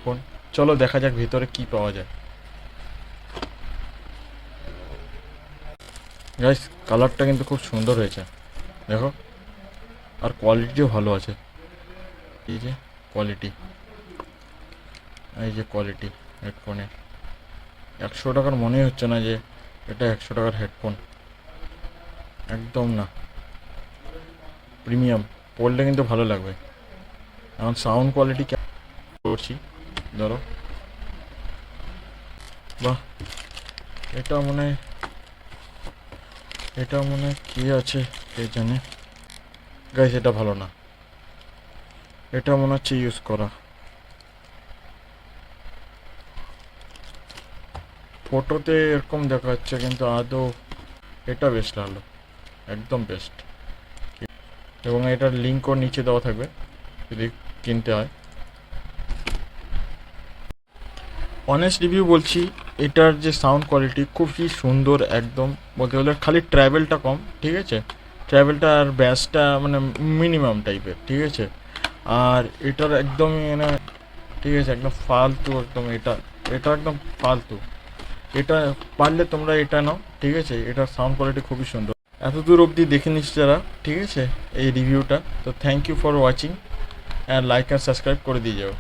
Phone. চলো দেখা যাক ভিতরে কি পাওয়া যায়। গাইস, কালারটা কিন্তু খুব সুন্দর হয়েছে, দেখো। আর কোয়ালিটিও ভালো আছে। এই যে কোয়ালিটি, এই যে কোয়ালিটি হেডফোনের। 100 টাকার মনেই হচ্ছে না যে এটা 100 টাকার হেডফোন, একদম না। প্রিমিয়াম, পড়লে কিন্তু ভালো লাগবে। এখন সাউন্ড কোয়ালিটি করছি, ধরো। বাহ, এটা মনে হয়, এটা মনে হয় কী আছে কে জানে। গাইস, এটা ভালো না, এটা মনে হচ্ছে ইউজ করা। ফটোতে এরকম দেখা যাচ্ছে, কিন্তু আদৌ এটা বেস্ট লাগলো, একদম বেস্ট। এবং এটার লিঙ্কও নিচে দেওয়া থাকবে যদি কিনতে হয়। অনেস্ট রিভিউ বলছি, এটার যে সাউন্ড কোয়ালিটি খুবই সুন্দর, একদম বলতে গেলে। খালি ট্র্যাভেলটা কম, ঠিক আছে। ট্র্যাভেলটা আর ব্যাসটা মানে মিনিমাম টাইপের, ঠিক আছে। আর এটার একদমই মানে, ঠিক আছে, একদম ফালতু, একদম এটা, এটা একদম ফালতু। এটা পারলে তোমরা এটা নাও, ঠিক আছে। এটার সাউন্ড কোয়ালিটি খুবই সুন্দর। এত দূর অবধি দেখে নিস যারা, ঠিক আছে, এই রিভিউটা। তো thank you for watching, and like and subscribe করে দিয়ে যাও।